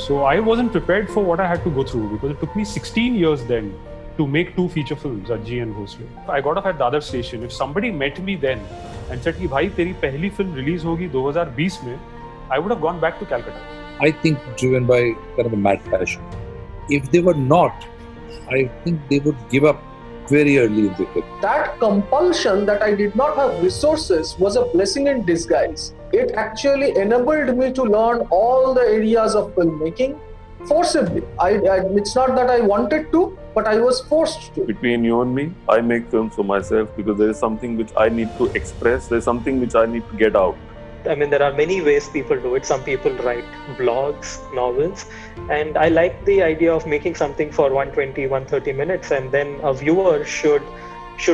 So I wasn't prepared for what I had to go through because it took me 16 years then to make 2 feature films, Ajji and Bhosle. I got off at Dadar station. If somebody met me then and said कि भाई तेरी पहली film release होगी 2020 में, I would have gone back to Calcutta. I think driven by kind of a mad passion. If they were not, I think they would give up very early in the film. That compulsion that I did not have resources was a blessing in disguise. It actually enabled me to learn all the areas of filmmaking forcibly. It's not that I wanted to, but I was forced to. Between you and me, I make films for myself because there is something which I need to express, there is something which I need to get out. I mean, there are many ways people do it. Some people write blogs, novels, and I like the idea of making something for 120, 130 minutes, and then a viewer should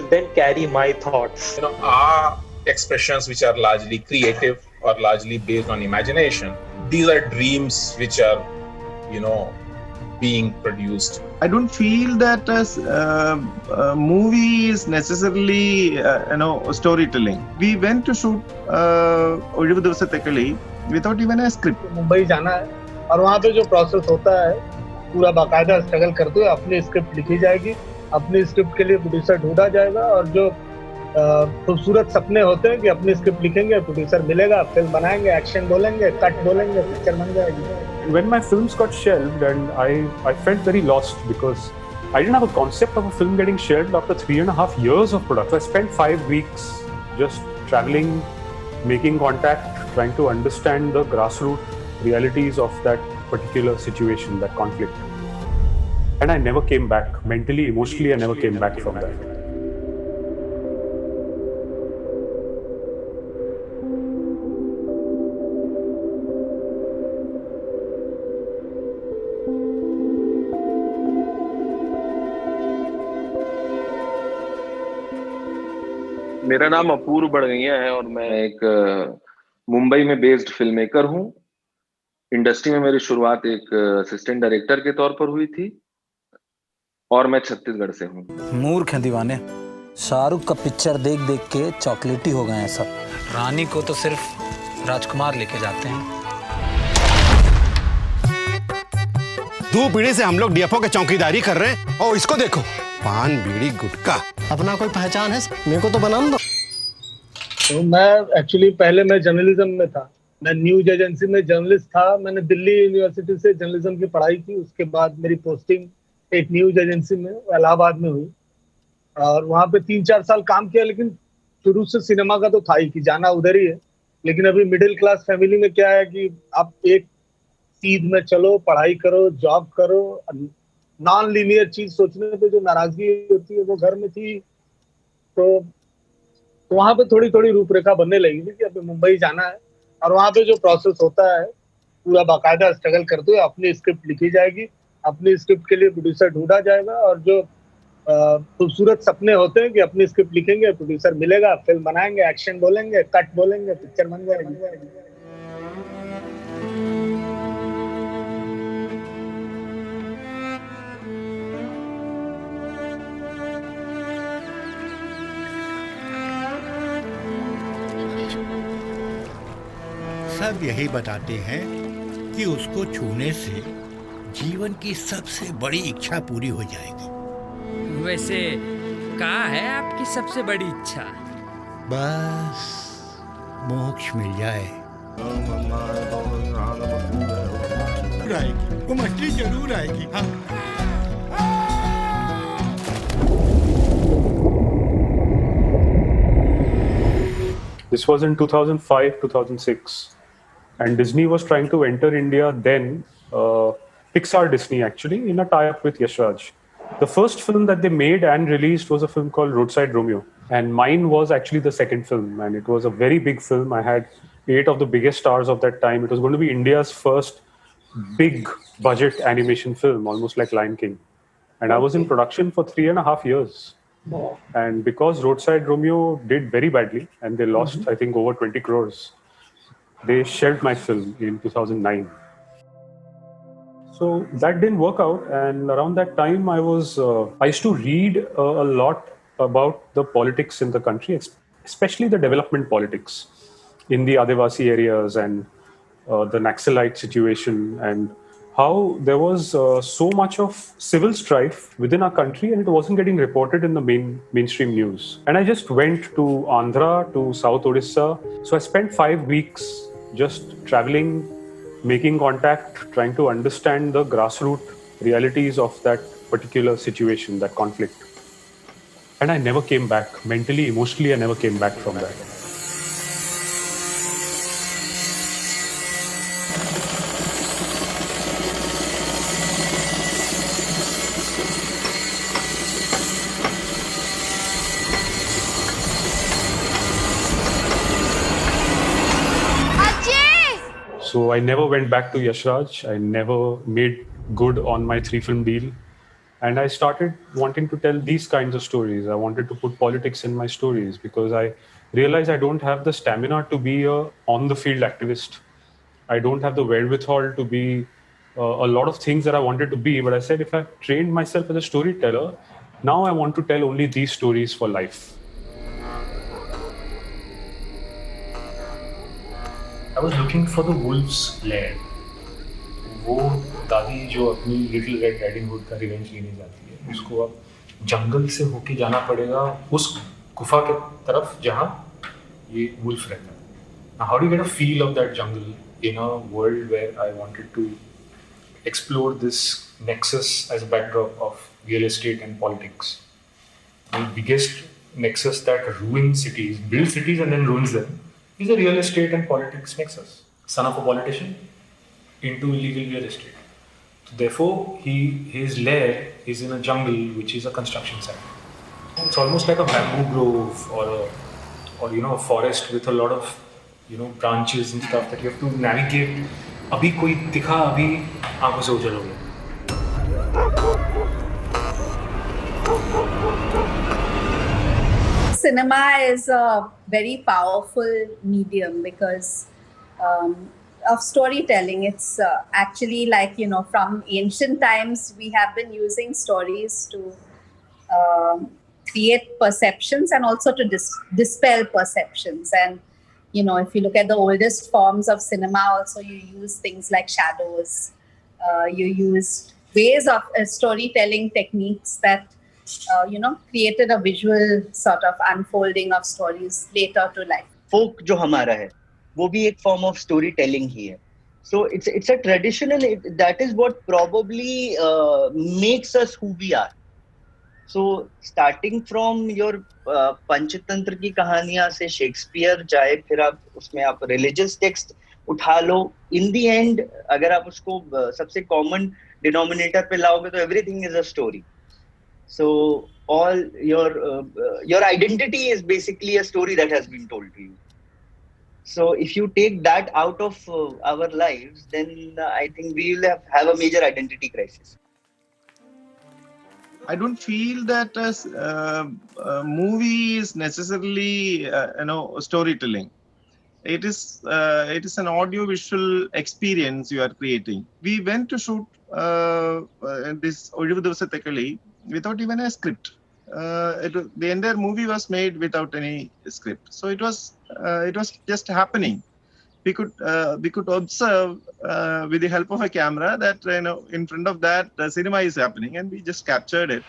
then carry my thoughts. Our expressions which are largely creative or largely based on imagination, these are dreams which are, being produced. I don't feel that a movie is necessarily, storytelling. We went to shoot Ojivu Divse Tekali without even a script. Mumbai जाना है और वहाँ पे जो process होता है पूरा बाकायदा स्ट्रगल करते हुए अपनी स्क्रिप्ट लिखी जाएगी, अपनी स्क्रिप्ट के लिए प्रोड्यूसर ढूंढा जाएगा और जो खूबसूरत सपने होते हैं कि अपनी स्क्रिप्ट लिखेंगे, प्रोड्यूसर मिलेगा, फिल्म बनाएंगे, एक्शन बोलेंगे, कट बोलेंगे, पिक्चर बन जाएगी. When my films got shelved, and I felt very lost because I didn't have a concept of a film getting shelved after 3.5 years of production. I spent 5 weeks just traveling, making contact, trying to understand the grassroots realities of that particular situation, that conflict. And I never came back. Mentally, emotionally, I never came back from that. मेरा नाम अपूर्व बड़गैया है और मैं एक मुंबई में based film maker हूँ. Industry में मेरी शुरुआत एक असिस्टेंट डायरेक्टर के तौर पर हुई थी और मैं छत्तीसगढ़ से हूँ. मूर्ख हैं दीवाने. शाहरुख का पिक्चर देख देख के चॉकलेटी हो गए हैं सब. रानी को तो सिर्फ राजकुमार लेके जाते हैं. 2 पीढ़ी से हम लोग डीएफओ के चौकीदारी कर रहे हैं और इसको देखो, पान बीड़ी गुटखा. अपना कोई पहचान है? मेरे को तो बना दो. तो मैं एक्चुअली पहले मैं जर्नलिज्म में था. मैं न्यूज एजेंसी में जर्नलिस्ट था. मैंने दिल्ली यूनिवर्सिटी से जर्नलिज्म की पढ़ाई की. उसके बाद मेरी पोस्टिंग एक न्यूज एजेंसी में इलाहाबाद में हुई और वहाँ पे 3-4 साल काम किया. लेकिन शुरू से सिनेमा का तो था ही कि जाना उधर ही है. लेकिन अभी मिडिल क्लास फैमिली में क्या है कि आप एक सीध में चलो, पढ़ाई करो, जॉब करो. नॉन लीनियर चीज सोचने पे जो नाराजगी होती है वो घर में थी. तो वहां पे थोड़ी थोड़ी रूपरेखा बनने लगी थी कि अभी मुंबई जाना है और वहां पे जो प्रोसेस होता है पूरा बाकायदा स्ट्रगल करते हुए अपनी स्क्रिप्ट लिखी जाएगी, अपनी स्क्रिप्ट के लिए प्रोड्यूसर ढूंढा जाएगा और जो खूबसूरत सपने होते हैं कि अपनी स्क्रिप्ट लिखेंगे, प्रोड्यूसर मिलेगा, फिल्म बनाएंगे, एक्शन बोलेंगे, कट बोलेंगे, पिक्चर बन जाएगी. सब यही बताते हैं कि उसको छूने से जीवन की सबसे बड़ी इच्छा पूरी हो जाएगी. वैसे क्या है आपकी सबसे बड़ी इच्छा? बस मोक्ष मिल जाए. आएगी वो मछली जरूर आएगी. हाँ. This was in 2005, 2006. And Disney was trying to enter India then, Pixar Disney actually, in a tie-up with Yash Raj. The first film that they made and released was a film called Roadside Romeo. And mine was actually the second film. And it was a very big film. I had 8 of the biggest stars of that time. It was going to be India's first big budget animation film, almost like Lion King. And I was in production for 3.5 years. Wow. And because Roadside Romeo did very badly and they lost, I think, over 20 crores, they shelved my film in 2009. So that didn't work out. And around that time, I used to read a lot about the politics in the country, especially the development politics in the Adivasi areas and the Naxalite situation and how there was so much of civil strife within our country and it wasn't getting reported in the mainstream news. And I just went to Andhra, to South Odisha. So I spent 5 weeks just traveling, making contact, trying to understand the grassroots realities of that particular situation, that conflict. And I never came back. Mentally, emotionally, I never came back from that. So I never went back to Yash Raj. I never made good on my 3-film deal. And I started wanting to tell these kinds of stories. I wanted to put politics in my stories because I realized I don't have the stamina to be a on-the-field activist. I don't have the wherewithal to be a lot of things that I wanted to be. But I said, if I've trained myself as a storyteller, now I want to tell only these stories for life. I was looking for the wolf's lair. वो दादी जो अपनी little red riding hood का revenge लेने जाती है, उसको अब जंगल से होके जाना पड़ेगा उस गुफा के तरफ जहाँ ये वुल्फ रहता है. Now, how do you get a feel of that jungle in a world where I wanted to explore this nexus as a backdrop of real estate and politics? The biggest nexus that ruins cities, builds cities and then ruins them, is a real estate and politics nexus. Son of a politician into illegal real estate. So therefore, his lair is in a jungle, which is a construction site. It's almost like a bamboo grove or a forest with a lot of branches and stuff that you have to navigate. अभी कोई दिखा, अभी आंखों से ओझल हो गया. Cinema is a very powerful medium because of storytelling. It's actually like, from ancient times, we have been using stories to create perceptions and also to dispel perceptions. And, if you look at the oldest forms of cinema, also you use things like shadows. You use ways of storytelling techniques that created a visual sort of unfolding of stories later to life. Folk जो हमारा है, वो भी एक form of storytelling ही है. So it's a tradition, and that is what probably makes us who we are. So starting from your Panchatantra की कहानियां से शेक्सपियर जाए, फिर आप उसमें आप religious text उठा लो. In the end, अगर आप उसको सबसे common denominator पे लाओगे, तो everything is a story. So all your identity is basically a story that has been told to you. So if you take that out of our lives, then I think we will have a major identity crisis. I don't feel that as a movie is necessarily storytelling. It is an audio-visual experience you are creating. We went to shoot this Ozhivu Divasathe without even a script. The entire movie was made without any script. So it was just happening. We could observe with the help of a camera that in front of that the cinema is happening, and we just captured it.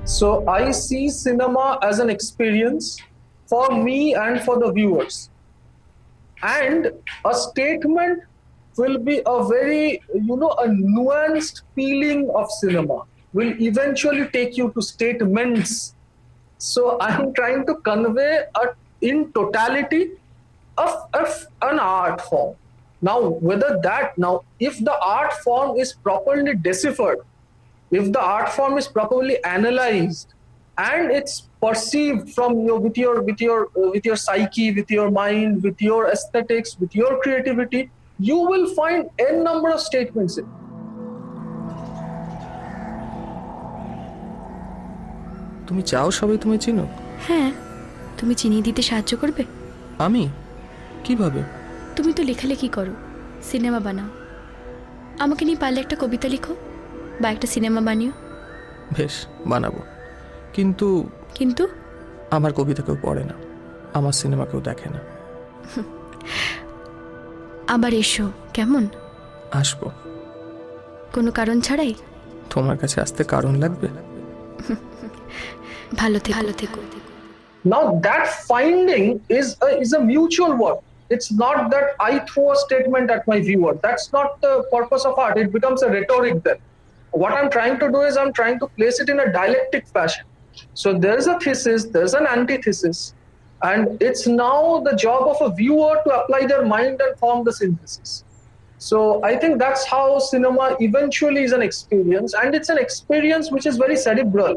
So I see cinema as an experience for me and for the viewers. And a statement will be a very, a nuanced feeling of cinema will eventually take you to statements. So I'm trying to convey in totality of an art form. Now, if the art form is properly deciphered, if the art form is properly analyzed, and it's perceived from with your psyche, with your mind, with your aesthetics, with your creativity, you will find n number of statements in it. তুমি চাও সবাই তুমি চিনো? হ্যাঁ, তুমি চিনিয়ে দিতে সাহায্য করবে? আমি কিভাবে? তুমি তো লেখালেখি করো, সিনেমা বানাও। আমাকে নিয়ে পারলে একটা কবিতা লিখো বা একটা সিনেমা বানিও। বেশ, বানাবো। কিন্তু কিন্তু আমার কবিতা কেউ পড়ে না, আমার সিনেমা কেউ দেখে না। আবার এসো, কেমন? আসবো। কোনো কারণ ছাড়াই? তোমার কাছে আসতে কারণ লাগবে? ভালো থেকো। Now that finding is a mutual one. It's not that I throw a statement at my viewer. That's not the purpose of art. It becomes a rhetoric then. What I'm trying to do is I'm trying to place it in a dialectic fashion. So there's a thesis, there's an antithesis, and it's now the job of a viewer to apply their mind and form the synthesis. So I think that's how cinema eventually is an experience, and it's an experience which is very cerebral.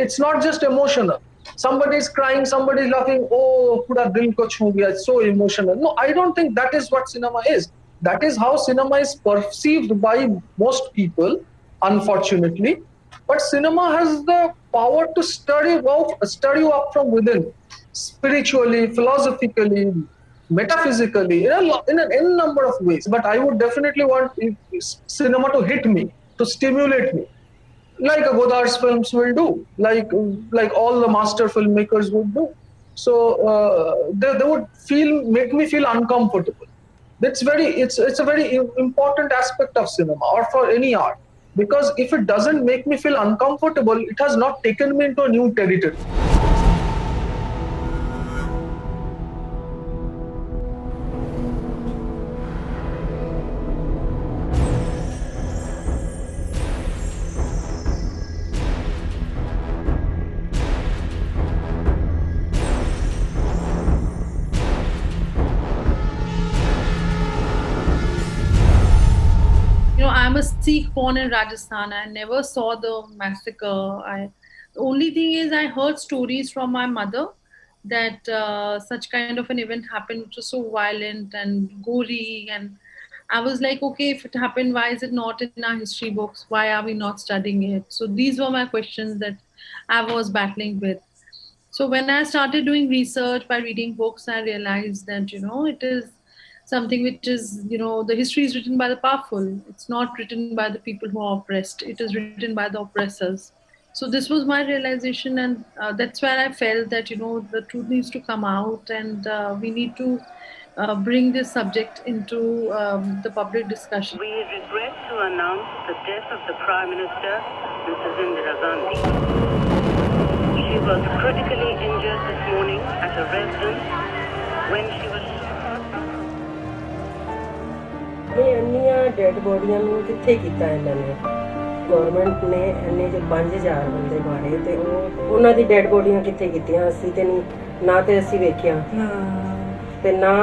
It's not just emotional. Somebody is crying, somebody is laughing. Oh, pura dil ko chhu gaya. It's so emotional. No, I don't think that is what cinema is. That is how cinema is perceived by most people, unfortunately. But cinema has the power to stir you up from within, spiritually, philosophically, metaphysically, in an n number of ways. But I would definitely want cinema to hit me, to stimulate me, like a Godard's films will do, like all the master filmmakers would do. So they would make me feel uncomfortable. It's a very important aspect of cinema or for any art, because if it doesn't make me feel uncomfortable, it has not taken me into a new territory. I'm a Sikh born in Rajasthan. I never saw the massacre. The only thing is I heard stories from my mother that such kind of an event happened, which was so violent and gory. And I was like, okay, if it happened, why is it not in our history books? Why are we not studying it? So these were my questions that I was battling with. So when I started doing research by reading books, I realized that, it is something which is, the history is written by the powerful. It's not written by the people who are oppressed. It is written by the oppressors. So this was my realization, and that's where I felt that, the truth needs to come out, and we need to bring this subject into the public discussion. We regret to announce the death of the Prime Minister, Mrs. Indira Gandhi. She was critically injured this morning at a residence when she was... ਇਹ ਇੰਨੀਆਂ dad ਬੋਡੀਆਂ ਨੂੰ ਕਿੱਥੇ ਕੀਤਾ ਇਹਨਾਂ ਨੇ? Government ਨੇ ਇੰਨੇ ਜੋ 5000 ਬੰਦੇ ਮਾਰੇ ਤੇ ਉਹਨਾਂ ਦੀ ਡੈਡ ਬੋਡੀਆਂ ਕਿੱਥੇ ਕੀਤੀਆਂ? ਅਸੀਂ ਤੇ ਨਹੀਂ, ਨਾ ਤੇ ਅਸੀਂ ਵੇਖਿਆ ਤੇ ਨਾ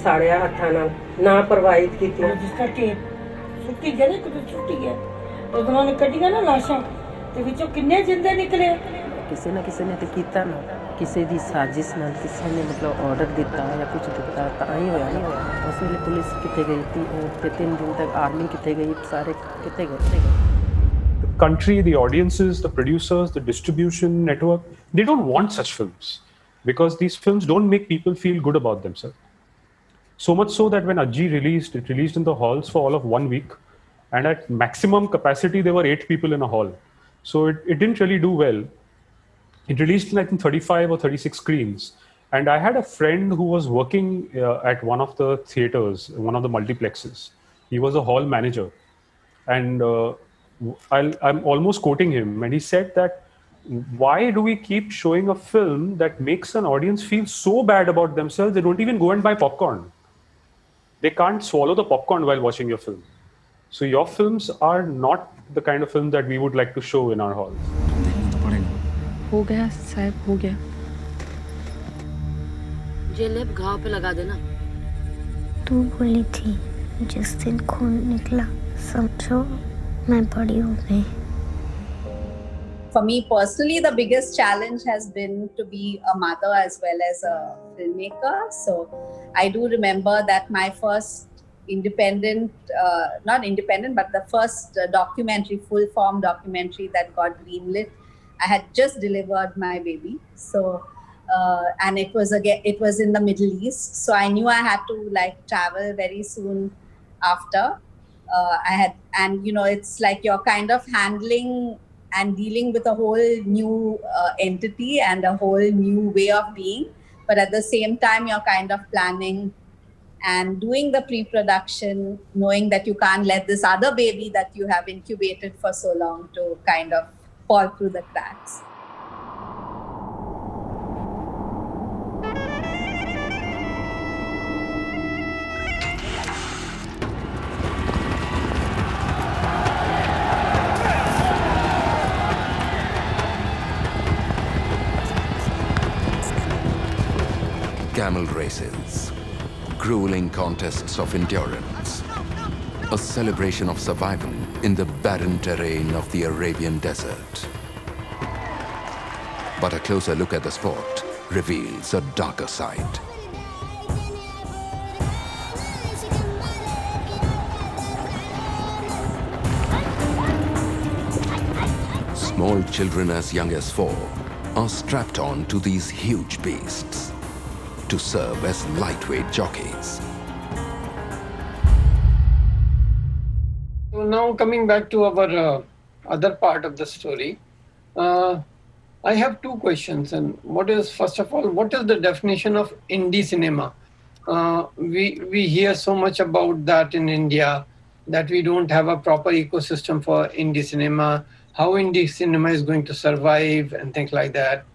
ਸਾੜਿਆ ਹੱਥਾਂ ਨਾਲ, ਨਾ ਪ੍ਰਵਾਹਿਤ ਕੀਤੀਆਂ। ਜਿਸ ਕਰਕੇ ਸੁੱਟੀ ਗਏ ਨਾ, ਕਿਤੇ ਸੁੱਟੀ ਗਿਆ ਤੇ ਉਹਨਾਂ ਨੇ ਕੱਢੀਆਂ ਨਾ ਲਾਸ਼ਾਂ ਤੇ ਵਿੱਚੋਂ ਕਿੰਨੇ ਜਿੰਦੇ ਨਿਕਲੇ। ਕਿਸੇ ਨਾ ਕਿਸੇ ਨੇ ਤੇ ਕੀਤਾ ਨਾ, ਕਿਸੇ ਦੀ ਸਾਜ਼ਿਸ਼ ਨਾਲ ਕਿਸੇ ਨੇ ਮਤਲਬ ਆਰਡਰ ਦਿੱਤਾ ਜਾਂ ਕੁਝ ਦਿੱਤਾ ਤਾਂ ਹੀ ਹੋਇਆ ਨਾ। ਉਸ ਵੇਲੇ ਪੁਲਿਸ ਕਿੱਥੇ ਗਈ ਸੀ? ਉਹ ਤੇ 3 ਦਿਨ ਤੱਕ ਆਰਮੀ ਕਿੱਥੇ ਗਈ? ਸਾਰੇ ਕਿੱਥੇ ਗਏ? The country, the audiences, the producers, the distribution network, they don't want such films because these films don't make people feel good about themselves. So much so that when Ajji released, it released in the halls for all of 1 week, and at maximum capacity there were 8 people in a hall. So it didn't really do well. It released in, I think, 35 or 36 screens. And I had a friend who was working at one of the theaters, one of the multiplexes. He was a hall manager. And I'm almost quoting him. And he said that, why do we keep showing a film that makes an audience feel so bad about themselves, they don't even go and buy popcorn? They can't swallow the popcorn while watching your film. So your films are not the kind of film that we would like to show in our halls. हो गया साहब, हो गया। जेलेब घाव पे लगा देना। तू बोली थी जिस दिन खून निकला समझो मैं बड़ी हो गई। For me personally, the biggest challenge has been to be a mother as well as a filmmaker. So I do remember that my first independent, not independent, but the first documentary, full form documentary that got greenlit, I had just delivered my baby. So, and it was in the Middle East. So I knew I had to like travel very soon after. And it's like you're kind of handling and dealing with a whole new entity and a whole new way of being. But at the same time, you're kind of planning and doing the pre-production, knowing that you can't let this other baby that you have incubated for so long to kind of fall through the cracks. Camel races, grueling contests of endurance, a celebration of survival in the barren terrain of the Arabian desert. But a closer look at the sport reveals a darker side. Small children as young as 4 are strapped on to these huge beasts to serve as lightweight jockeys. So now coming back to our other part of the story, I have 2 questions. And first of all, what is the definition of indie cinema? We hear so much about that in India, that we don't have a proper ecosystem for indie cinema, how indie cinema is going to survive and things like that.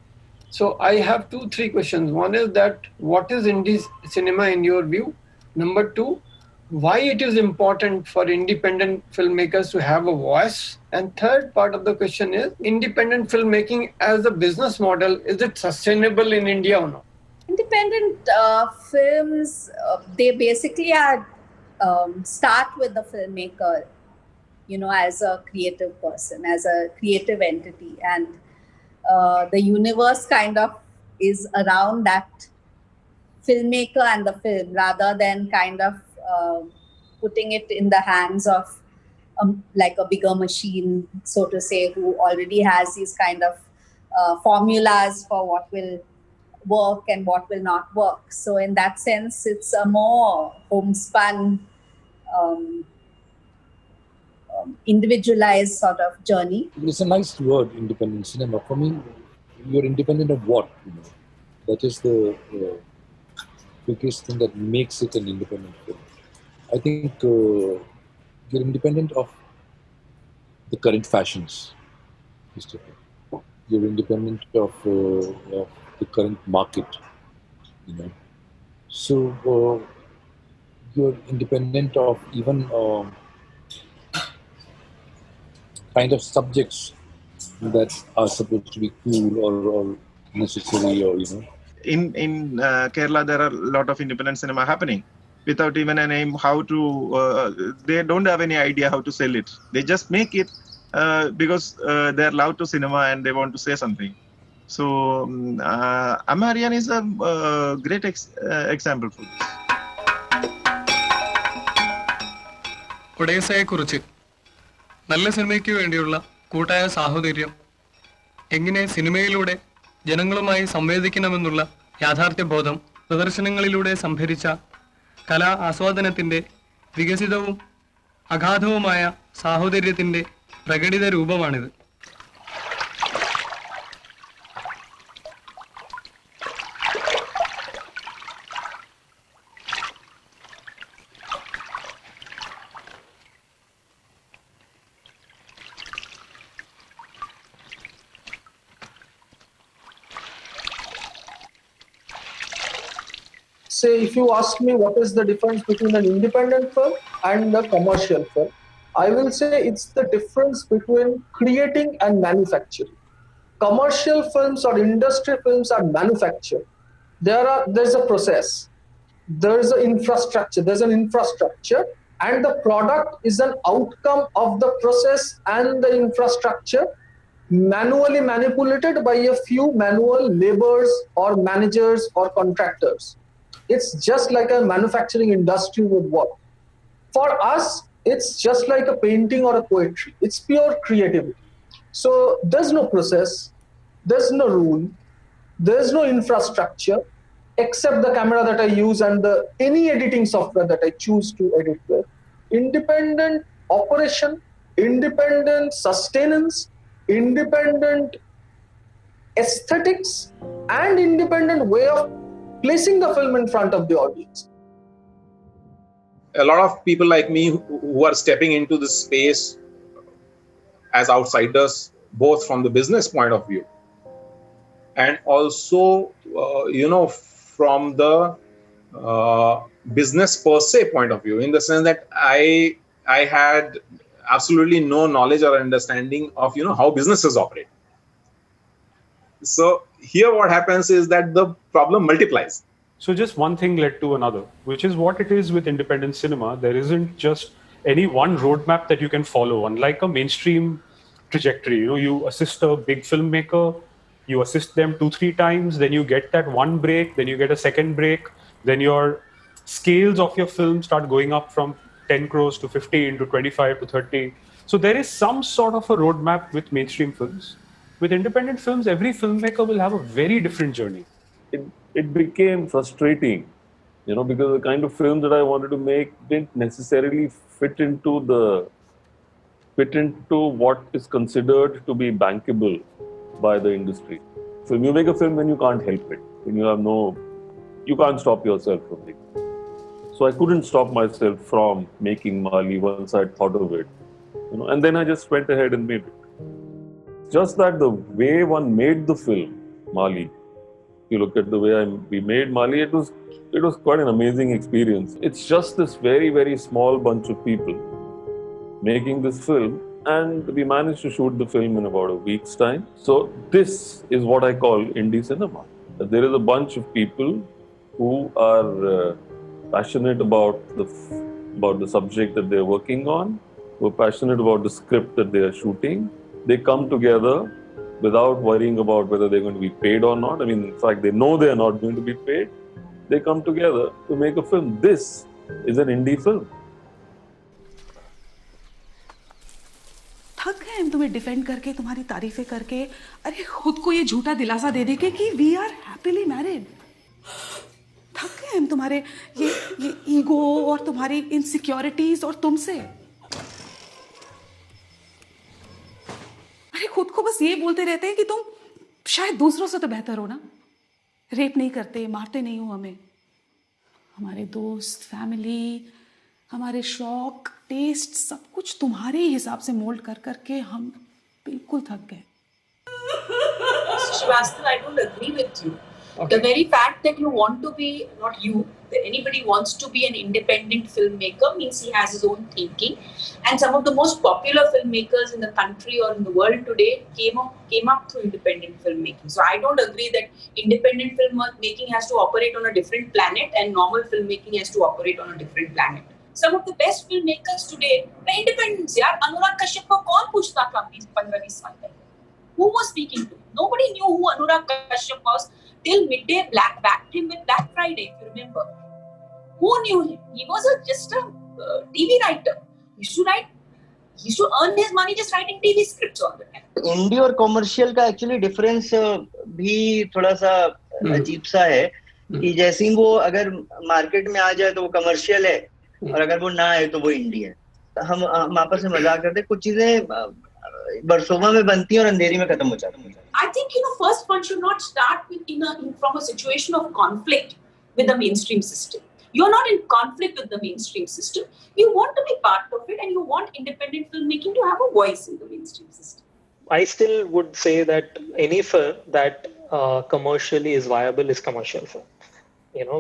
So I have 2-3 questions. One is that what is indie cinema in your view? Number 2, why it is important for independent filmmakers to have a voice? And third part of the question is, independent filmmaking as a business model, is it sustainable in India or not? Independent films, they basically are start with the filmmaker, as a creative person, as a creative entity. And the universe kind of is around that filmmaker and the film, rather than kind of putting it in the hands of like a bigger machine, so to say, who already has these kind of formulas for what will work and what will not work. So in that sense, it's a more homespun, individualized sort of journey. It's a nice word, independent cinema. For me, you're independent of what? That is the biggest thing that makes it an independent film. I think you're independent of the current fashions. You're independent of the current market. So you're independent of even kind of subjects that are supposed to be cool or necessary, or In Kerala, there are a lot of independent cinema happening without even a name. They don't have any idea how to sell it. They just make it because they're allowed to cinema and they want to say something. So Amarian is a great example for this. ഒഡേസയെക്കുറിച്ച് നല്ല സിനിമയ്ക്ക് വേണ്ടിയുള്ള കൂട്ടായ സാഹോദര്യം, എങ്ങനെ സിനിമയിലൂടെ ജനങ്ങളുമായി സംവേദിക്കണമെന്നുള്ള യാഥാർത്ഥ്യബോധം, പ്രദർശനങ്ങളിലൂടെ സംഭരിച്ച കലാ ആസ്വാദനത്തിൻ്റെ വികസിതവും അഗാധവുമായ സാഹോദര്യത്തിൻ്റെ പ്രകടിത രൂപമാണിത്. Say, if you ask me what is the difference between an independent film and a commercial film, I will say it's the difference between creating and manufacturing. Commercial films or industry films are manufactured. There's a process, there's an infrastructure, and the product is an outcome of the process and the infrastructure, manually manipulated by a few manual laborers or managers or contractors. it's just like a manufacturing industry would work. For us, it's just like a painting or a poetry. It's pure creativity. So there's no process, there's no rule, there's no infrastructure, except the camera that I use and any editing software that I choose to edit with. Independent operation, independent sustenance, independent aesthetics, and independent way of placing the film in front of the audience. A lot of people like me who are stepping into this space as outsiders, both from the business point of view and also, from the business per se point of view, in the sense that I had absolutely no knowledge or understanding of, how businesses operate. So here what happens is that the problem multiplies. So just one thing led to another, which is what it is with independent cinema. There isn't just any one roadmap that you can follow, unlike a mainstream trajectory. You assist a big filmmaker, you assist them 2-3 times, then you get that one break, then you get a second break, then your scales of your film start going up from 10 crores to 15 to 25 to 30. So there is some sort of a roadmap with mainstream films. With independent films, every filmmaker will have a very different journey. It became frustrating, because the kind of film that I wanted to make didn't necessarily fit into what is considered to be bankable by the industry. So you make a film when you can't help it, when you can't stop yourself from making it. So I couldn't stop myself from making Mali once I'd thought of it, and then I just went ahead and made it. Just that the way one made the film, Mali, you look at the way we made Mali, it was quite an amazing experience. It's just this very, very small bunch of people making this film, and we managed to shoot the film in about a week's time. So this is what I call indie cinema. There is a bunch of people who are passionate about the subject that they're working on, who are passionate about the script that they are shooting. They come together without worrying about whether they're going to be paid or not. I mean, in fact, they know they are not going to be paid. They come together to make a film. This is an indie film. थक गए हम तुम्हें defend करके, तुम्हारी तारीफें करके, अरे खुद को ये झूठा दिलासा दे दे के कि वी आर हैप्पीली मैरिड. थक गए हम तुम्हारे ये ईगो और तुम्हारी इनसिक्योरिटीज और तुमसे. अरे खुद को बस ये बोलते रहते हैं कि तुम शायद दूसरों से तो बेहतर हो ना, रेप नहीं करते, मारते नहीं हो हमें. हमारे दोस्त, फैमिली, हमारे शौक, टेस्ट, सब कुछ तुम्हारे ही हिसाब से मोल्ड कर करके हम बिल्कुल थक गए. Srivastava, I don't agree with you. The very fact that you want to be, not you, that anybody wants to be an independent filmmaker means he has his own thinking. And some of the most popular filmmakers in the country or in the world today came up through independent filmmaking. So I don't agree that independent filmmaking has to operate on a different planet and normal filmmaking has to operate on a different planet. Some of the best filmmakers today are independents. यार अनुराग कश्यप को कौन पूछता था 15-20 साल पहले? Who was speaking to him? Nobody knew who Anurag Kashyap was till Midday Black backed him with Black Friday, if you remember. Who knew him? He was just a TV writer. He used to earn his money just writing TV scripts all the time. इंडी और commercial का actually difference भी थोड़ा सा अजीब सा है कि जैसे ही वो अगर मार्केट में आ जाए तो वो कमर्शियल है और अगर वो ना आए तो वो इंडी है. हम आपस में मजाक करते हैं, कुछ चीजें बरसों में बनती हैं और अंधेरी में खत्म हो जाती हैं. I think first one should not start from a situation of conflict with the mainstream system. You're not in conflict with the mainstream system. You want to be part of it, and you want independent filmmaking to have a voice in the mainstream system. I still would say that any film that commercially is viable is commercial film.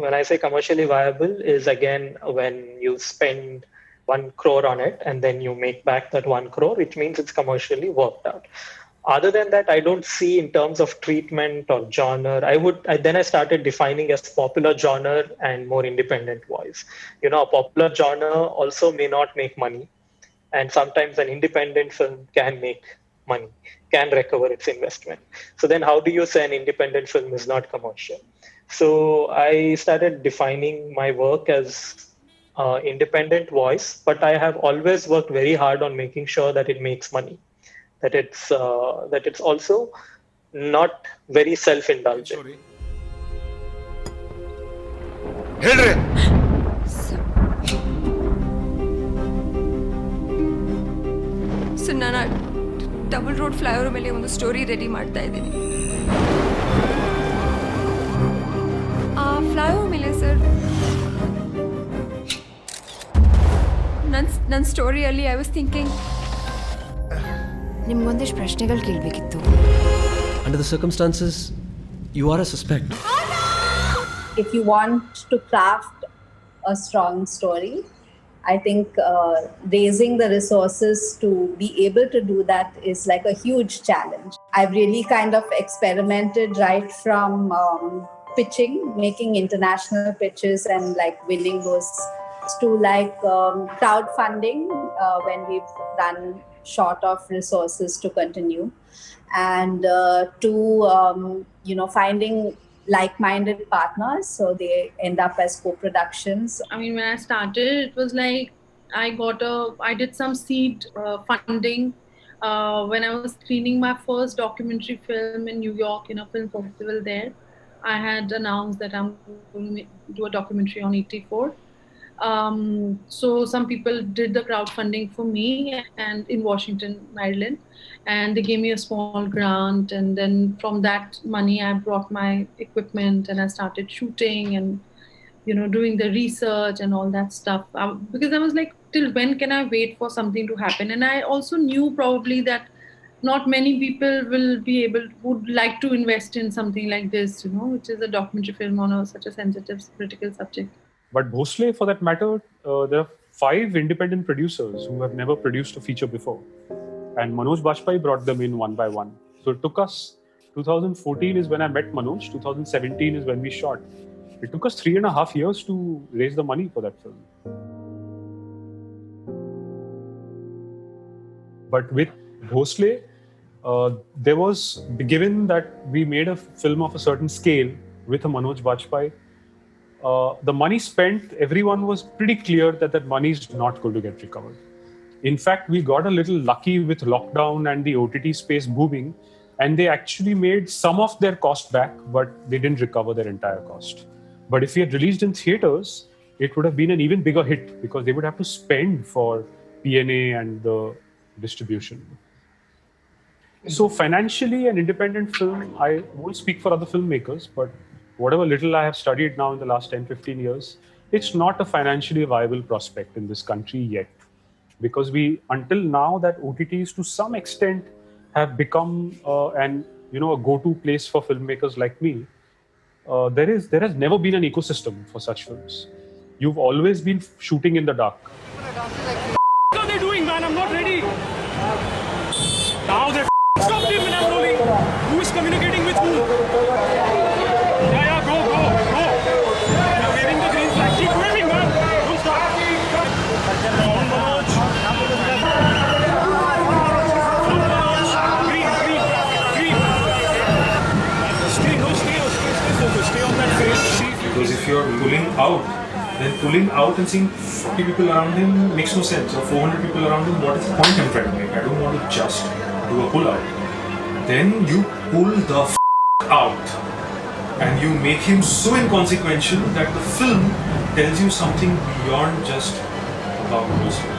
When I say commercially viable is again when you spend 1 crore on it and then you make back that 1 crore, which means it's commercially worked out. Other than that, I don't see in terms of treatment or genre. Then I started defining as popular genre and more independent voice. A popular genre also may not make money, and sometimes an independent film can make money, can recover its investment. So then how do you say an independent film is not commercial? So I started defining my work as independent voice, but I have always worked very hard on making sure that it makes money, that it's also not very self-indulgent. So ನಾನು double road flyover ಮೇಲೆ ಒಂದು story ready ಮಾಡ್ತಾ ಇದ್ದೀನಿ. ಆ flyover ಮೇಲೆ sir ನನ್ನ ಸ್ಟೋರಿಯಲ್ಲಿ I was thinking ನಿಮ್ಗೊಂದಿಷ್ಟು ಪ್ರಶ್ನೆಗಳು ಕೇಳಬೇಕಿತ್ತು. Under the circumstances, you are a suspect. If you want to craft a strong story, I think raising the resources to be able to do that is like a huge challenge. I've really kind of experimented right from pitching, making international pitches and like winning those, to like crowdfunding when we've run short of resources to continue, and to finding like-minded partners, so they end up as co-productions. I mean, when I started, it was like I did some seed funding when I was screening my first documentary film in New York in a film festival there. I had announced that I'm going to do a documentary on 84. So some people did the crowdfunding for me and in Washington, Maryland, and they gave me a small grant, and then from that money I brought my equipment and I started shooting and doing the research and all that stuff, because I was like, till when can I wait for something to happen? And I also knew probably that not many people would like to invest in something like this, which is a documentary film on such a sensitive, critical subject. But Bhosle, for that matter, there are 5 independent producers who have never produced a feature before. And Manoj Bajpayee brought them in one by one. So it took us, 2014 is when I met Manoj, 2017 is when we shot. It took us 3.5 years to raise the money for that film. But with Bhosle, there was, given that we made a film of a certain scale with a Manoj Bajpayee, the money spent, everyone was pretty clear that that money is not going to get recovered. In fact, we got a little lucky with lockdown and the OTT space booming, and they actually made some of their cost back, but they didn't recover their entire cost. But if we had released in theaters, it would have been an even bigger hit, because they would have to spend for P&A and the distribution. So financially, an independent film, I won't speak for other filmmakers, but whatever little I have studied now in the last 10-15 years, it's not a financially viable prospect in this country yet. Because until now, that OTTs to some extent have become a go-to place for filmmakers like me. There has never been an ecosystem for such films. You've always been shooting in the dark. What are they doing, man? I'm not ready. Now they stopped him and I'm rolling. Who is communicating with who? Yeah, go. You're waving the green flag. Keep waving, man. Don't stop. Green. Stay on that face. Because if you're pulling out, then pulling out and seeing 40 people around him makes no sense. Or 400 people around him, what is the point I'm trying to make? I don't want to just do a pull out. Then you pull the out. And you make him so inconsequential that the film tells you something beyond just about Bruce Lee.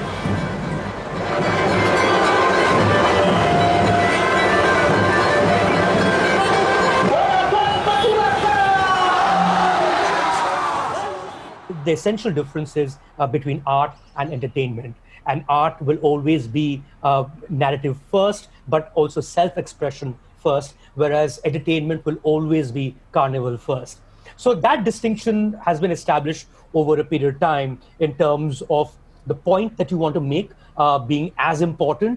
The essential differences between art and entertainment. And art will always be narrative first, but also self-expression first, whereas entertainment will always be carnival first. So that distinction has been established over a period of time in terms of the point that you want to make being as important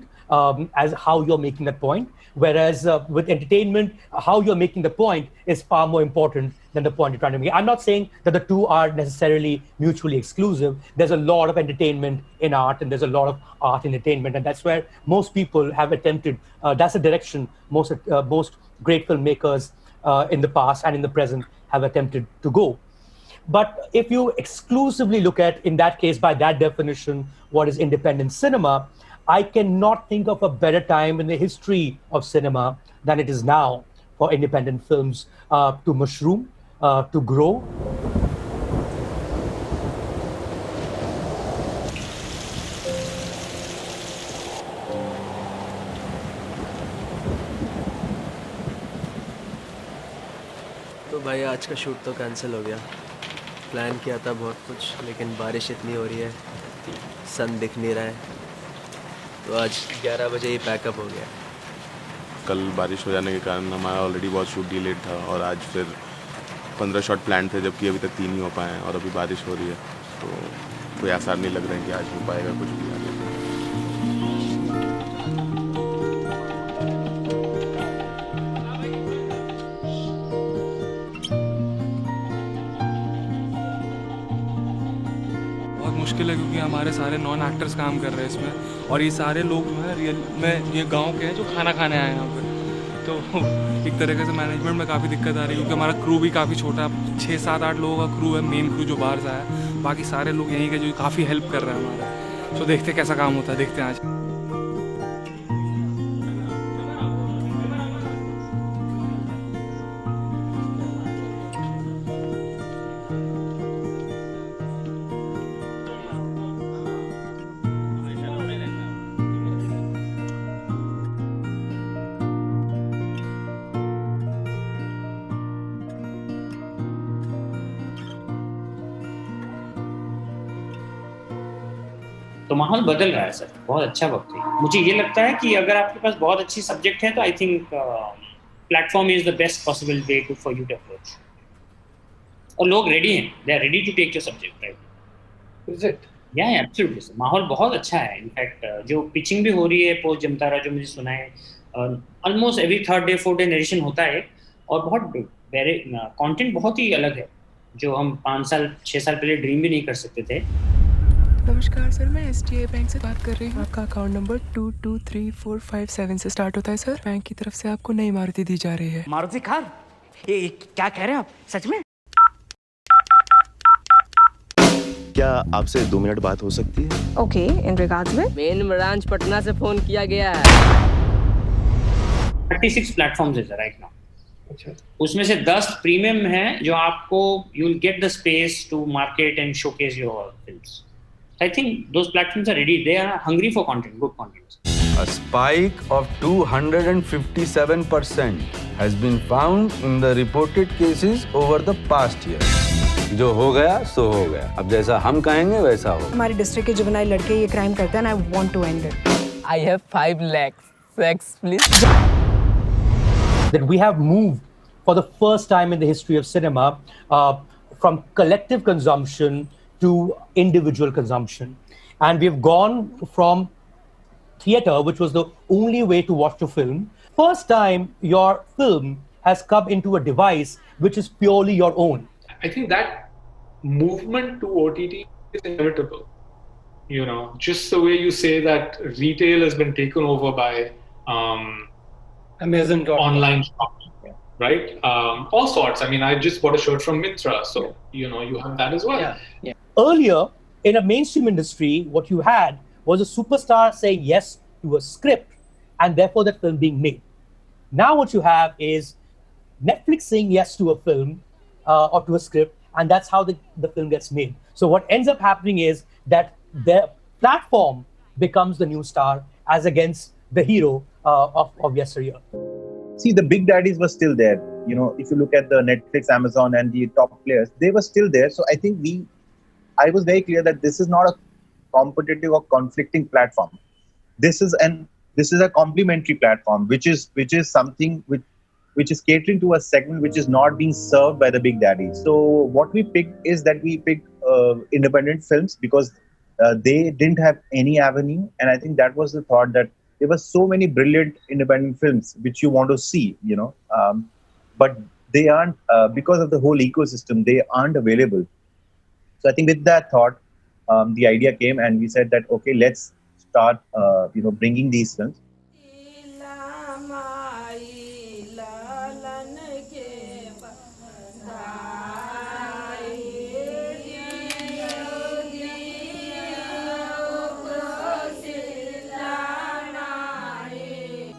as how you're making that point. Whereas with entertainment, how you're making the point is far more important than the point you're trying to make. I'm not saying that the two are necessarily mutually exclusive. There's a lot of entertainment in art, and there's a lot of art in entertainment, and that's where most people have attempted. That's the direction most great filmmakers in the past and in the present have attempted to go. But if you exclusively look at, in that case, by that definition, what is independent cinema, I cannot think of a better time in the history of cinema than it is now for independent films to mushroom, to grow. तो भाई आज का shoot तो cancel हो गया। Plan किया था बहुत कुछ, लेकिन बारिश इतनी हो रही है, सन दिख नहीं रहा है, तो आज 11 बजे ही पैकअप हो गया। कल बारिश हो जाने के कारण हमारा ऑलरेडी बहुत शूट डिलेड था और आज फिर 15 शॉट प्लान थे, जबकि अभी तक 3 ही हो पाए हैं और अभी बारिश हो रही है, तो कोई आसार नहीं लग रहा है कि आज हो पाएगा कुछ भी आगे। मुश्किल है क्योंकि हमारे सारे नॉन एक्टर्स काम कर रहे हैं इसमें, और ये सारे लोग जो है रियल में ये गांव के हैं जो खाना खाने आए हैं यहाँ पे, तो एक तरीके से मैनेजमेंट में काफ़ी दिक्कत आ रही है क्योंकि हमारा क्रू भी काफ़ी छोटा, 6-7-8 लोगों का क्रू है, मेन क्रू जो बाहर से आया है, बाकी सारे लोग यहीं के जो काफ़ी हेल्प कर रहे हैं हमारा। तो देखते कैसा काम होता है, देखते हैं आज। तो माहौल बदल रहा है सर, बहुत अच्छा वक्त है। मुझे ये लगता है कि अगर आपके पास बहुत अच्छी सब्जेक्ट है तो I think platform is the best possible way to for you to approach, और लोग रेडी हैं, they are ready to take your subject, right? Is it? या एब्सोल्युटली सर, माहौल बहुत अच्छा है। इनफैक्ट जो पिचिंग भी हो रही है पोस्ट जमतारा, जो मुझे सुना है, almost every 3rd day 4th day narration होता है, और बहुत कंटेंट बहुत ही अलग है जो हम 5-6 साल पहले ड्रीम भी नहीं कर सकते थे। नमस्कार सर, मैं SDI बैंक से बात कर रही हूँ। आपका अकाउंट नंबर 223457 से स्टार्ट होता है सर। बैंक की तरफ से आपको नई मारुति दी जा रही है। मारुति कार? ये क्या कह रहे हैं आप, सच में? क्या आपसे 2 मिनट बात हो सकती है? ओके, इन रिगार्ड्स में मेन ब्रांच पटना से फोन किया गया है। 36 प्लेटफॉर्म्स है सर राइट नाउ। अच्छा, उसमें से 10 प्रीमियम हैं जो आपको you will get the space to market and showcase your films. I think those platforms are ready. They are hungry for content, good content. A spike of 257% has been found in the reported cases over the past year. जो हो गया सो हो गया, अब जैसा हम कहेंगे वैसा हो। हमारे डिस्ट्रिक्ट के जुवेनाइल लड़के ये क्राइम करते हैं and I want to end it. I have 5 lakhs. Sex, please. That we have moved for the first time in the history of cinema from collective consumption to individual consumption, and we've gone from theater, which was the only way to watch the film. First time your film has come into a device which is purely your own. I think that movement to OTT is inevitable. You know, just the way you say that retail has been taken over by Amazon online shopping, right? All sorts. I mean, I just bought a shirt from Myntra, so you know, you have that as well. Yeah. Earlier, in a mainstream industry, what you had was a superstar saying yes to a script and therefore that film being made. Now what you have is Netflix saying yes to a film or to a script, and that's how the film gets made. So what ends up happening is that the platform becomes the new star as against the hero of yesteryear. See, the big daddies were still there. You know, if you look at the Netflix, Amazon, and the top players, they were still there. So I think I was very clear that this is not a competitive or conflicting platform. This is a complementary platform, which is something which is catering to a segment which is not being served by the big daddies. So what we picked is that we picked independent films because they didn't have any avenue, and I think that was the thought, that there were so many brilliant independent films which you want to see, you know, but they aren't because of the whole ecosystem. They aren't available. So I think with that thought, the idea came, and we said that okay, let's start, bringing these films.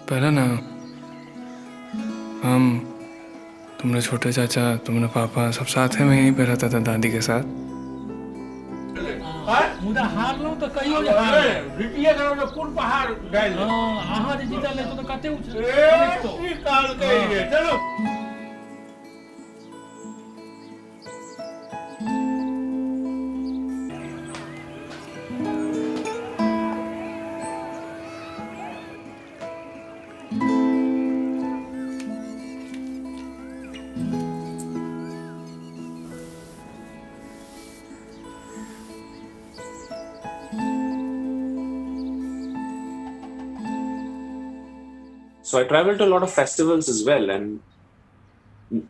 पहले ना हम तुमने छोटे चाचा तुमने पापा सब साथ में यहीं पे रहता था दादी के साथ. मुदा हारलौं त कहियो जे हार रिटिए करो तो कोन पहाड़ गाइल अहाँ जे जीतल ले तो कते उछ ई काल कहि रे चलो. So I traveled to a lot of festivals as well, and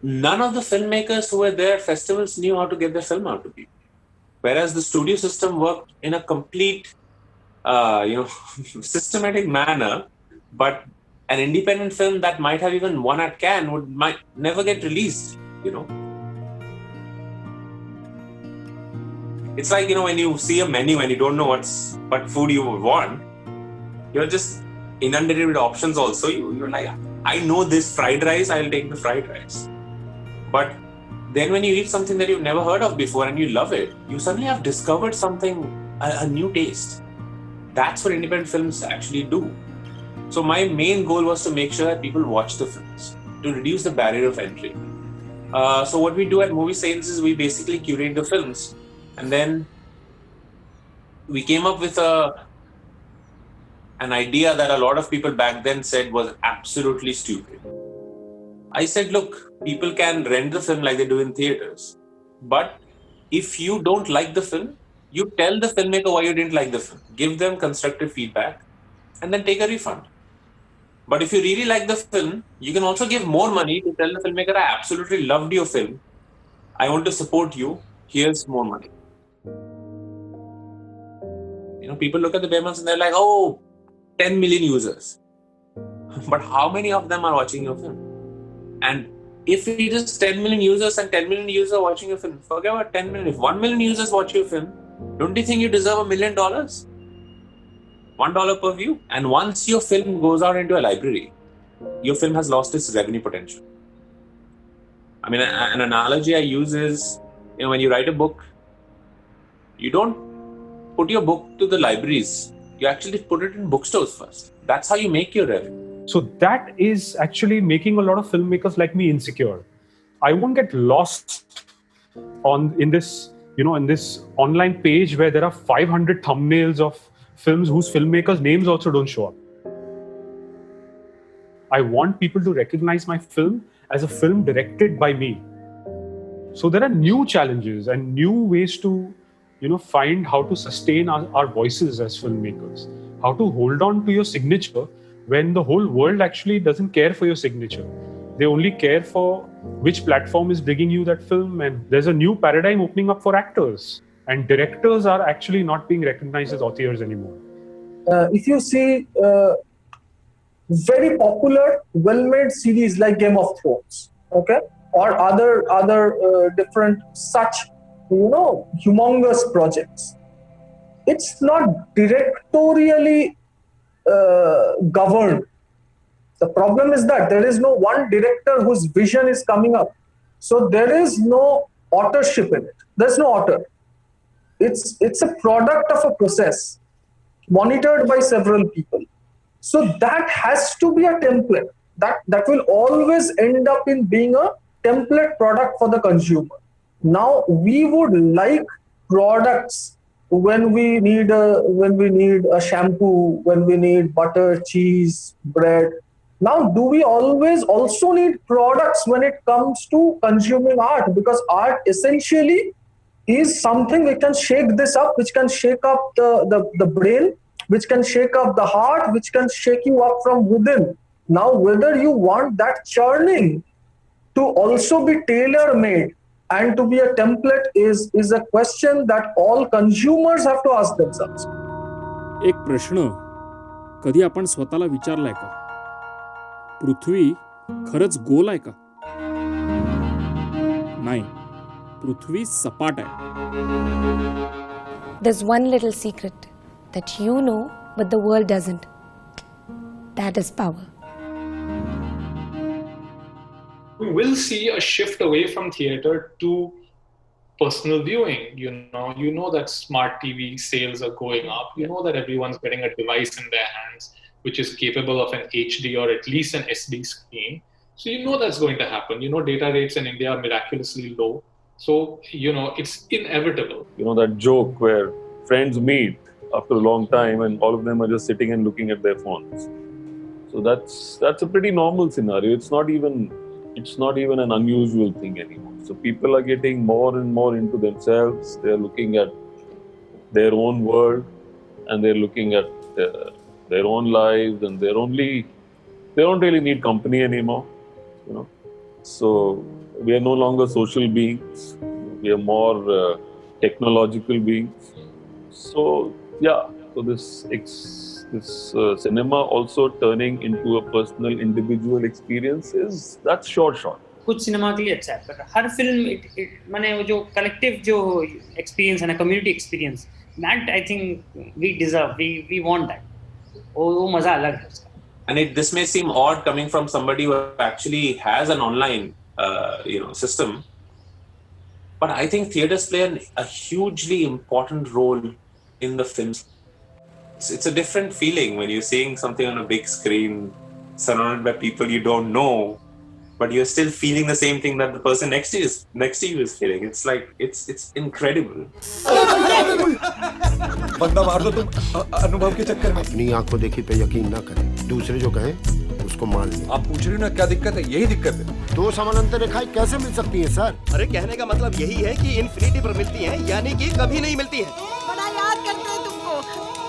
none of the filmmakers who were there at festivals knew how to get their film out to people. Whereas the studio system worked in a complete, systematic manner, but an independent film that might have even won at Cannes might never get released. It's like when you see a menu and you don't know what food you would want, you're just inundated with options also. You're like, I know this fried rice, I'll take the fried rice. But then when you eat something that you've never heard of before and you love it, you suddenly have discovered something, a new taste. That's what independent films actually do. So my main goal was to make sure that people watch the films, to reduce the barrier of entry. So what we do at Movie Saints is we basically curate the films, and then we came up with an idea that a lot of people back then said was absolutely stupid. I said, look, people can rent the film like they do in theaters, but if you don't like the film, you tell the filmmaker why you didn't like the film, give them constructive feedback, and then take a refund. But if you really like the film, you can also give more money to tell the filmmaker, I absolutely loved your film, I want to support you, here's more money. People look at the payments and they're like, oh, 10 million users. But how many of them are watching your film? And if it is 10 million users and 10 million users watching your film, forget about 10 million. If 1 million users watch your film, don't you think you deserve $1 million? $1 per view. And once your film goes out into a library, your film has lost its revenue potential. I mean, an analogy I use is, when you write a book, you don't put your book to the libraries. You actually put it in bookstores first. That's how you make your revenue. So that is actually making a lot of filmmakers like me insecure. I won't get lost in this online page where there are 500 thumbnails of films whose filmmakers' names also don't show up. I want people to recognize my film as a film directed by me. So there are new challenges and new ways to find how to sustain our voices as filmmakers, how to hold on to your signature when the whole world actually doesn't care for your signature. They only care for which platform is bringing you that film. And there's a new paradigm opening up for actors, and directors are actually not being recognized as authors anymore. If you see very popular, well-made series like Game of Thrones, okay, or other different such humongous projects, it's not directorially governed. The problem is that there is no one director whose vision is coming up. So there is no authorship in it. There's no author. It's a product of a process monitored by several people. So that has to be a template. That will always end up in being a template product for the consumer. Now we would like products when we need a shampoo, when we need butter, cheese, bread. Now, do we always also need products when it comes to consuming art? Because art essentially is something which can shake this up, which can shake up the brain, which can shake up the heart, which can shake you up from within. Now, whether you want that churning to also be tailor-made and to be a template is a question that all consumers have to ask themselves. एक प्रश्न कधी आपण स्वतःला विचारलाय का? पृथ्वी खरंच गोल आहे का? नाही, पृथ्वी सपाट आहे. There's one little secret that you know but the world doesn't. That is power. we will see a shift away from theater to personal viewing. You know that smart TV sales are going up. You know that everyone's getting a device in their hands which is capable of an HD or at least an SD screen. So you know that's going to happen. You know data rates in India are miraculously low. So, it's inevitable. That joke where friends meet after a long time and all of them are just sitting and looking at their phones. So that's a pretty normal scenario. It's not even an unusual thing anymore. So people are getting more and more into themselves. They're looking at their own world and they're looking at their own lives, and they don't really need company anymore. So we are no longer social beings. We are more technological beings. So this cinema also turning into a personal, individual experience that's short. कुछ cinema के लिए अच्छा है, पर हर film माने वो जो collective जो एक्सपीरियंस है ना, community experience, that I think we deserve, we want that. वो मजा अलग है उसका. And this may seem odd coming from somebody who actually has an online system, but I think theaters play a hugely important role in the films. It's a different feeling when you're seeing something on a big screen surrounded by people you don't know, but you're still feeling the same thing that the person next to you is feeling. It's like it's incredible. बंदा मार दो तुम अनुभव के चक्कर में. अपनी आंखों देखी पे यकीन ना करें, दूसरे जो कहें उसको मान लें. आप पूछ रहे हो ना क्या दिक्कत है? यही दिक्कत है. दो समानांतर रेखाएं कैसे मिल सकती हैं सर? अरे कहने का मतलब यही है कि इन्फिनिटी पर मिलती हैं, यानी कि कभी नहीं मिलती हैं. बड़ा याद करते हैं तुमको.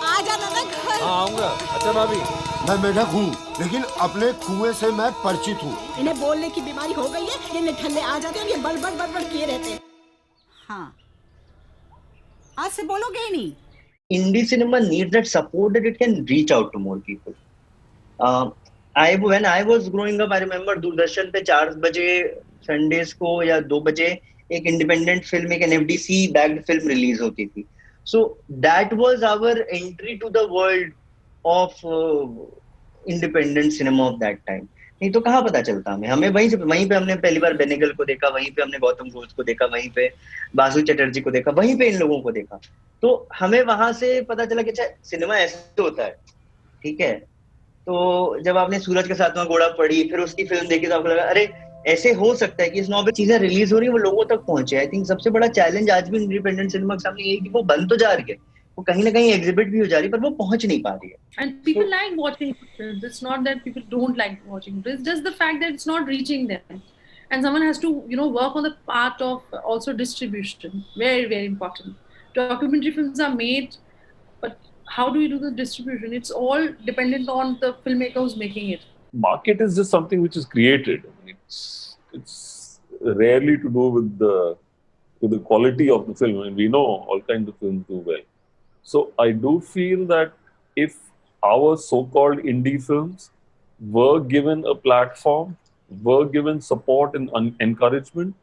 आ जाना ना घर. हाँ आऊँगा. अच्छा भाभी, मैं मेढक हूँ, लेकिन अपने कुएं से मैं परिचित हूँ. इन्हें बोलने की बीमारी हो गई है, ये निठल्ले आ जाते हैं और ये बड़बड़ किए रहते हैं. हाँ, आज से बोलोगे ही नहीं. Indie cinema needs that support that it can reach out to more people. When I was growing up, I remember Doordarshan पे 4 बजे Sundays को या 2 बजे एक independent film, एक NFDC backed film release होती थी. So that was our entry to the world of independent cinema of that time. नहीं तो कहाँ पता चलता हमें वहीं पे हमने पहली बार बेनेगल को देखा, वहीं पे हमने गौतम घोष को देखा, वहीं पे बासु चटर्जी को देखा, वहीं पे इन लोगों को देखा. तो हमें वहां से पता चला कि अच्छा सिनेमा ऐसे होता है. ठीक है, तो जब आपने सूरज के सातवां घोड़ा पढ़ी, फिर उसकी फिल्म देखी, तो आपको लगा अरे ऐसे हो सकता है कि इस नॉर्मल चीजें रिलीज हो रही है, वो लोगों तक पहुंचे. आई थिंक सबसे बड़ा चैलेंज आज भी इंडिपेंडेंट सिनेमा के सामने ये है कि वो बन तो जा रही है, वो कहीं ना कहीं एग्जिबिट भी हो जा रही है, पर वो पहुंच नहीं पा रही है. And people like watching films. It's not that people don't like watching. It's just the fact that it's not reaching them. And someone has to, work on the part of also distribution. Very, very important. Documentary films are made, but how do you do the distribution? It's all dependent on the filmmaker who's making it. Market is just something which is created. It's rarely to do with the quality of the film, and we know all kinds of films do well. So I do feel that if our so-called indie films were given a platform, were given support and encouragement,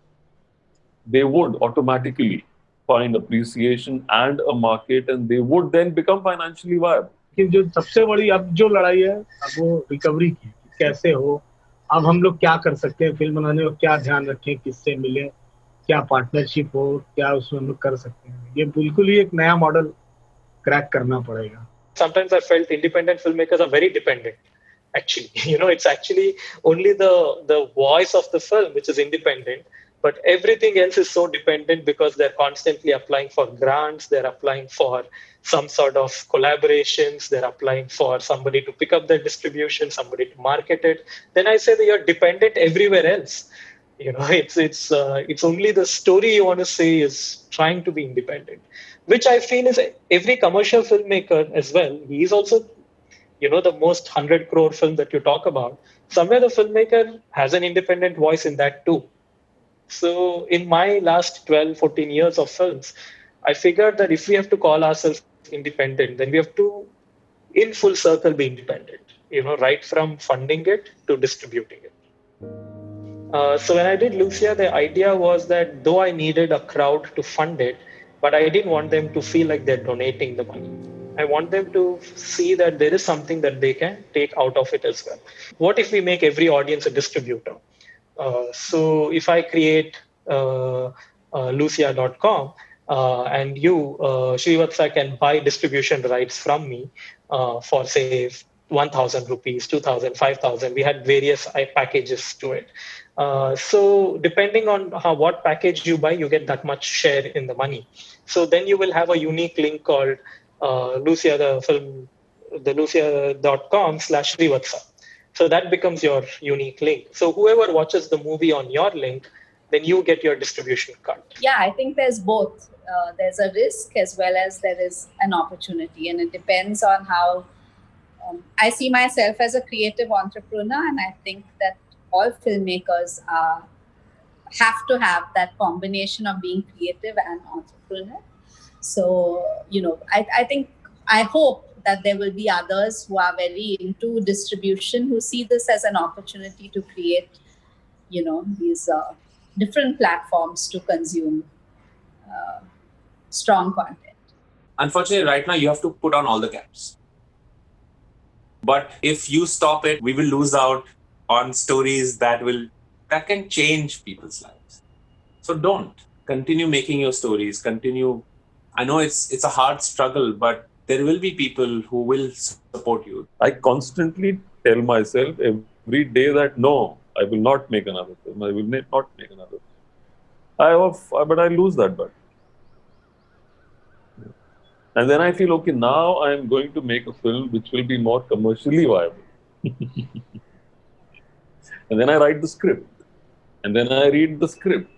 they would automatically find appreciation and a market, and they would then become financially viable. कि जो सबसे बड़ी अब जो लड़ाई है, अब वो रिकवरी की कैसे हो. अब हम लोग क्या कर सकते हैं फिल्म बनाने में, क्या ध्यान रखें, किससे मिले, क्या पार्टनरशिप हो, क्या उसमें हम लोग कर सकते हैं. ये बिल्कुल ही एक नया मॉडल क्रैक करना पड़ेगा. Sometimes I felt independent filmmakers are very dependent. Actually, it's actually only the voice of the film which is independent, but everything else is so dependent because they're constantly applying for grants, they're applying for some sort of collaborations, they're applying for somebody to pick up their distribution, somebody to market it. Then I say that you're dependent everywhere else. It's only the story you want to say is trying to be independent, which I feel is every commercial filmmaker as well. He is also, the most 100 crore film that you talk about. Somewhere the filmmaker has an independent voice in that too. So in my last 12, 14 years of films, I figured that if we have to call ourselves independent, then we have to, in full circle, be independent, right from funding it to distributing it. So when I did Lucia, the idea was that though I needed a crowd to fund it, but I didn't want them to feel like they're donating the money. I want them to see that there is something that they can take out of it as well. What if we make every audience a distributor? So if I create Lucia.com and you, Srivatsa, can buy distribution rights from me for say 1,000 rupees, 2,000, 5,000. We had various packages to it. So depending on what package you buy, you get that much share in the money. So then you will have a unique link called Lucia, the film, the Lucia.com/Srivatsa. So that becomes your unique link. So whoever watches the movie on your link, then you get your distribution cut. Yeah, I think there's both. There's a risk as well as there is an opportunity. And it depends on how I see myself as a creative entrepreneur. And I think that all filmmakers have to have that combination of being creative and entrepreneur. So, I hope that there will be others who are very into distribution, who see this as an opportunity to create, these different platforms to consume strong content. Unfortunately, right now you have to put on all the caps. But if you stop it, we will lose out on stories that can change people's lives. So don't. Continue making your stories. Continue. I know it's a hard struggle, but there will be people who will support you. I constantly tell myself every day that no, I will not make another film. I will not make another film. But I lose that battle. And then I feel, okay, now I am going to make a film which will be more commercially viable. And then I write the script. And then I read the script.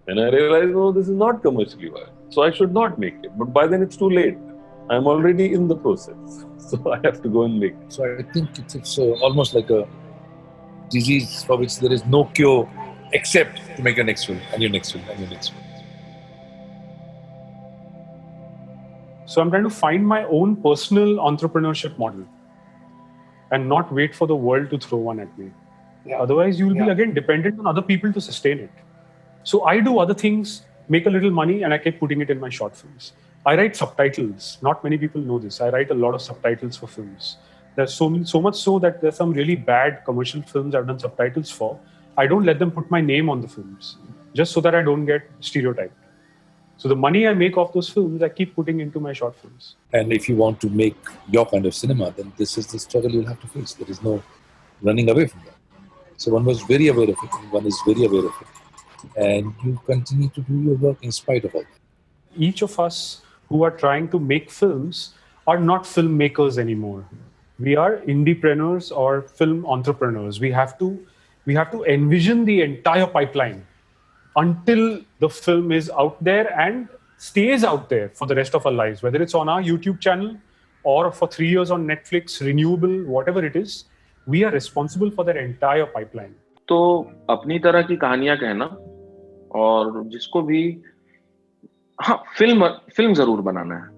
And I realize, oh, this is not commercially viable. So I should not make it. But by then it's too late. I'm already in the process. So I have to go and make it. So I think it's almost like a disease for which there is no cure except to make your next film and your next film and your next film. So I'm trying to find my own personal entrepreneurship model and not wait for the world to throw one at me. Yeah. Otherwise, you will be again dependent on other people to sustain it. So I do other things, make a little money, and I keep putting it in my short films. I write subtitles. Not many people know this. I write a lot of subtitles for films. There's so much so that there's some really bad commercial films I've done subtitles for. I don't let them put my name on the films, just so that I don't get stereotyped. So the money I make off those films, I keep putting into my short films. And if you want to make your kind of cinema, then this is the struggle you'll have to face. There is no running away from that. So one was very aware of it, and one is very aware of it. And you continue to do your work in spite of all that. Each of us who are trying to make films are not filmmakers anymore. We are indiepreneurs or film entrepreneurs. We have to envision the entire pipeline until the film is out there and stays out there for the rest of our lives, whether it's on our YouTube channel or for 3 years on Netflix, renewable, whatever it is, we are responsible for that entire pipeline. तो अपनी तरह की कहानियां कहना और जिसको भी film जरूर बनाना है.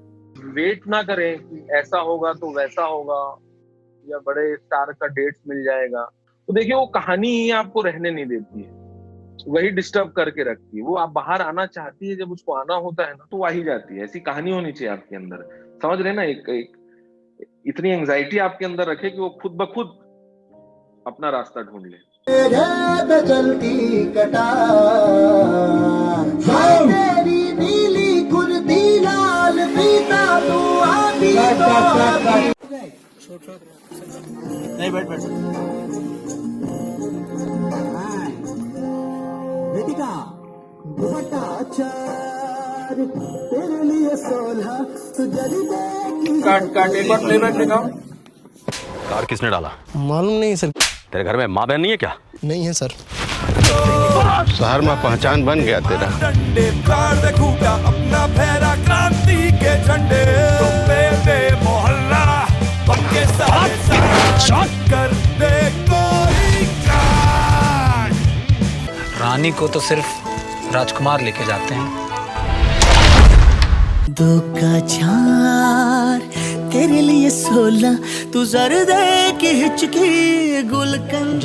वेट ना करें कि ऐसा होगा तो वैसा होगा या बड़े स्टार का डेट्स मिल जाएगा. तो देखिए वो कहानी ही आपको रहने नहीं देती है, वही डिस्टर्ब करके रखती है. वो आप बाहर आना चाहती है, जब उसको आना होता है ना तो आ ही जाती है. ऐसी कहानी होनी चाहिए आपके अंदर, समझ रहे ना. एक इतनी एंजाइटी आपके अंदर रखे कि वो खुद ब खुद अपना रास्ता ढूंढ ले. चलती तेरी नीली कुर्ती लाल पीता तू आती नहीं बैठ बेटिका दुपट्टा चार तेरे लिए 16 तुझे काट एक बार प्लेबैक दिखाओ. कार किसने डाला? मालूम नहीं सर. तेरे घर में माँ बहन नहीं है क्या? नहीं है सर. शहर में पहचान बन गया तेरा. अपना फहरा क्रांति के झंडे मोहल्ला पक्के साथ कर दे कोई कांड. रानी को तो सिर्फ राजकुमार लेके जाते हैं. दो का चार तेरे लिए 16 तू जर्दे की हिचकी गुलकंद.